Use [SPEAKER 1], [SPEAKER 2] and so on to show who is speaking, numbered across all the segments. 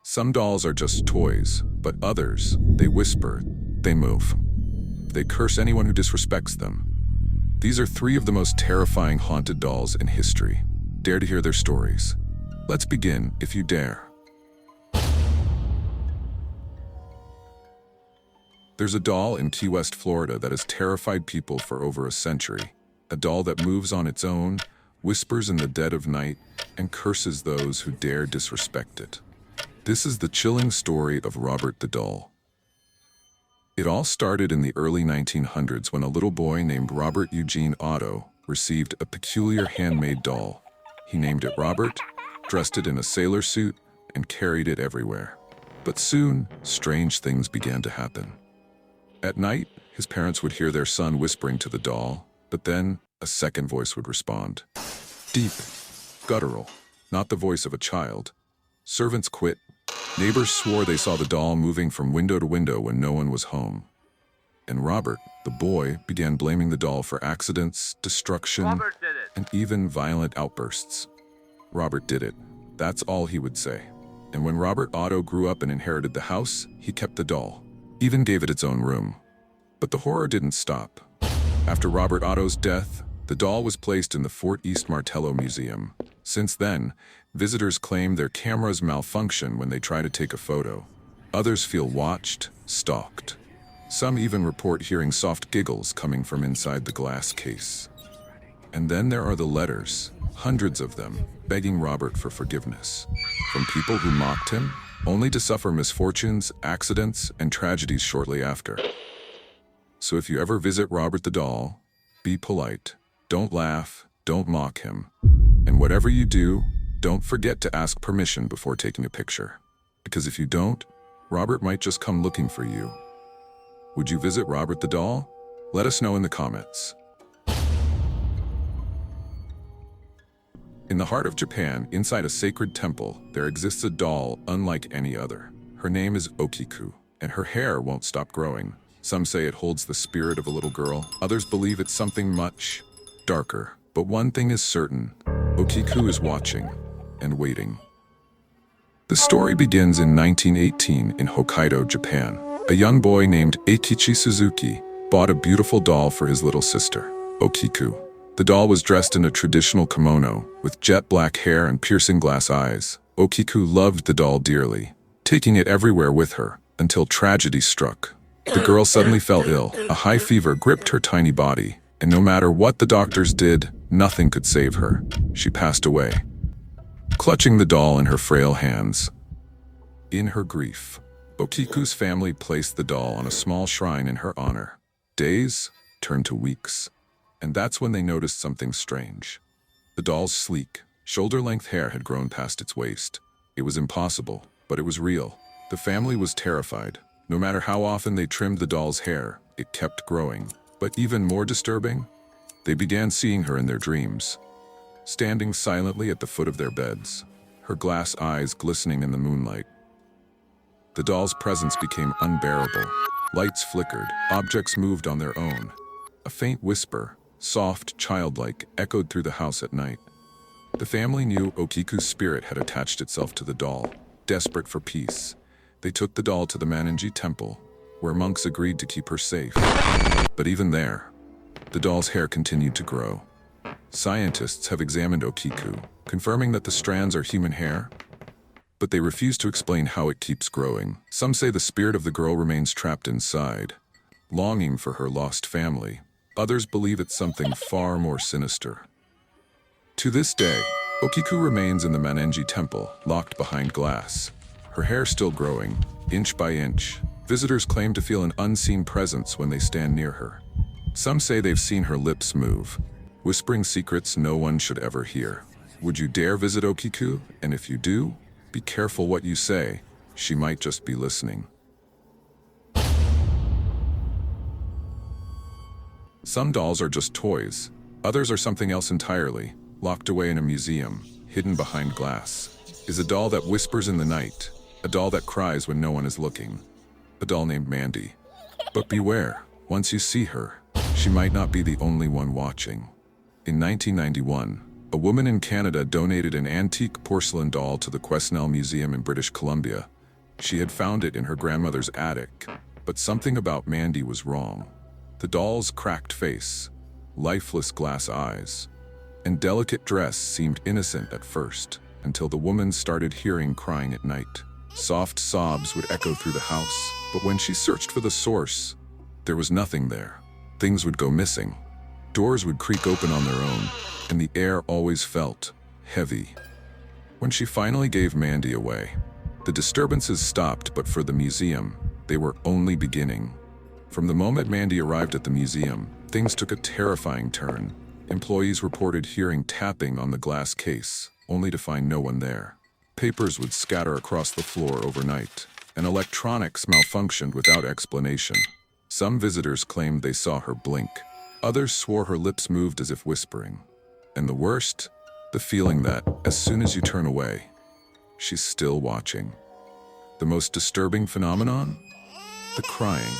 [SPEAKER 1] Some dolls are just toys, but others, they whisper, they move. They curse anyone who disrespects them. These are three of the most terrifying haunted dolls in history. Dare to hear their stories? Let's begin, if you dare. There's a doll in Key West, Florida that has terrified people for over a century. A doll that moves on its own, whispers in the dead of night, and curses those who dare disrespect it. This is the chilling story of Robert the doll. It all started in the early 1900s when a little boy named Robert Eugene Otto received a peculiar handmade doll. He named it Robert, dressed it in a sailor suit, and carried it everywhere. But soon, strange things began to happen. At night, his parents would hear their son whispering to the doll, but then a second voice would respond. Deep, guttural, not the voice of a child. Servants quit. Neighbors swore they saw the doll moving from window to window when no one was home. And Robert, the boy, began blaming the doll for accidents, destruction, and even violent outbursts. Robert did it. That's all he would say. And when Robert Otto grew up and inherited the house, he kept the doll, even gave it its own room. But the horror didn't stop. After Robert Otto's death, the doll was placed in the Fort East Martello Museum. Since then, visitors claim their cameras malfunction when they try to take a photo. Others feel watched, stalked. Some even report hearing soft giggles coming from inside the glass case. And then there are the letters, hundreds of them, begging Robert for forgiveness. From people who mocked him, only to suffer misfortunes, accidents, and tragedies shortly after. So if you ever visit Robert the doll, be polite. Don't laugh, don't mock him. And whatever you do, don't forget to ask permission before taking a picture. Because if you don't, Robert might just come looking for you. Would you visit Robert the doll? Let us know in the comments. In the heart of Japan, inside a sacred temple, there exists a doll unlike any other. Her name is Okiku, and her hair won't stop growing. Some say it holds the spirit of a little girl. Others believe it's something much darker. But one thing is certain, Okiku is watching and waiting. The story begins in 1918 in Hokkaido, Japan. A young boy named Eikichi Suzuki bought a beautiful doll for his little sister, Okiku. The doll was dressed in a traditional kimono, with jet black hair and piercing glass eyes. Okiku loved the doll dearly, taking it everywhere with her, until tragedy struck. The girl suddenly fell ill. A high fever gripped her tiny body, and no matter what the doctors did, nothing could save her. She passed away, clutching the doll in her frail hands. In her grief, Okiku's family placed the doll on a small shrine in her honor. Days turned to weeks, and that's when they noticed something strange. The doll's sleek, shoulder-length hair had grown past its waist. It was impossible, but it was real. The family was terrified. No matter how often they trimmed the doll's hair, it kept growing. But even more disturbing, they began seeing her in their dreams, standing silently at the foot of their beds, her glass eyes glistening in the moonlight. The doll's presence became unbearable. Lights flickered, objects moved on their own. A faint whisper, soft, childlike, echoed through the house at night. The family knew Okiku's spirit had attached itself to the doll. Desperate for peace, they took the doll to the Manji temple, where monks agreed to keep her safe. But even there, the doll's hair continued to grow. Scientists have examined Okiku, confirming that the strands are human hair, but they refuse to explain how it keeps growing. Some say the spirit of the girl remains trapped inside, longing for her lost family. Others believe it's something far more sinister. To this day, Okiku remains in the Manenji temple, locked behind glass. Her hair still growing, inch by inch. Visitors claim to feel an unseen presence when they stand near her. Some say they've seen her lips move, whispering secrets no one should ever hear. Would you dare visit Okiku? And if you do, be careful what you say. She might just be listening. Some dolls are just toys. Others are something else entirely, locked away in a museum, hidden behind glass. Is a doll that whispers in the night, a doll that cries when no one is looking, a doll named Mandy. But beware, once you see her, she might not be the only one watching. In 1991, a woman in Canada donated an antique porcelain doll to the Quesnel Museum in British Columbia. She had found it in her grandmother's attic, but something about Mandy was wrong. The doll's cracked face, lifeless glass eyes, and delicate dress seemed innocent at first, until the woman started hearing crying at night. Soft sobs would echo through the house, but when she searched for the source, there was nothing there. Things would go missing. Doors would creak open on their own, and the air always felt heavy. When she finally gave Mandy away, the disturbances stopped, but for the museum, they were only beginning. From the moment Mandy arrived at the museum, things took a terrifying turn. Employees reported hearing tapping on the glass case, only to find no one there. Papers would scatter across the floor overnight, and electronics malfunctioned without explanation. Some visitors claimed they saw her blink. Others swore her lips moved as if whispering. And the worst, the feeling that, as soon as you turn away, she's still watching. The most disturbing phenomenon? The crying.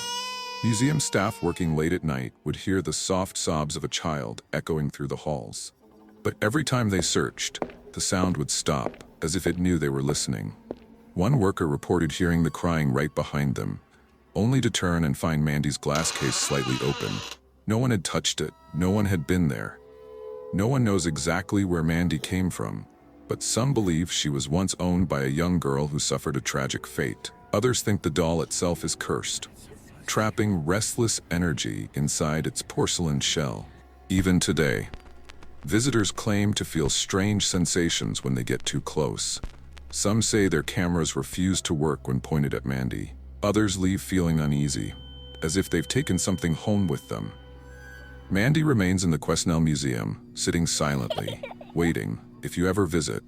[SPEAKER 1] Museum staff working late at night would hear the soft sobs of a child echoing through the halls. But every time they searched, the sound would stop, as if it knew they were listening. One worker reported hearing the crying right behind them, only to turn and find Mandy's glass case slightly open. No one had touched it, no one had been there. No one knows exactly where Mandy came from, but some believe she was once owned by a young girl who suffered a tragic fate. Others think the doll itself is cursed, trapping restless energy inside its porcelain shell. Even today, visitors claim to feel strange sensations when they get too close. Some say their cameras refuse to work when pointed at Mandy. Others leave feeling uneasy, as if they've taken something home with them. Mandy remains in the Quesnel Museum, sitting silently, waiting. If you ever visit,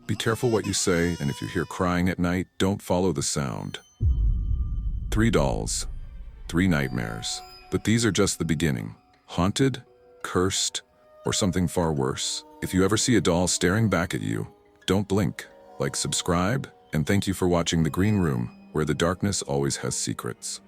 [SPEAKER 1] be careful what you say, and if you hear crying at night, don't follow the sound. 3 dolls, 3 nightmares. But these are just the beginning. Haunted, cursed, or something far worse. If you ever see a doll staring back at you, don't blink. Like, subscribe, and thank you for watching The Green Room, where the darkness always has secrets.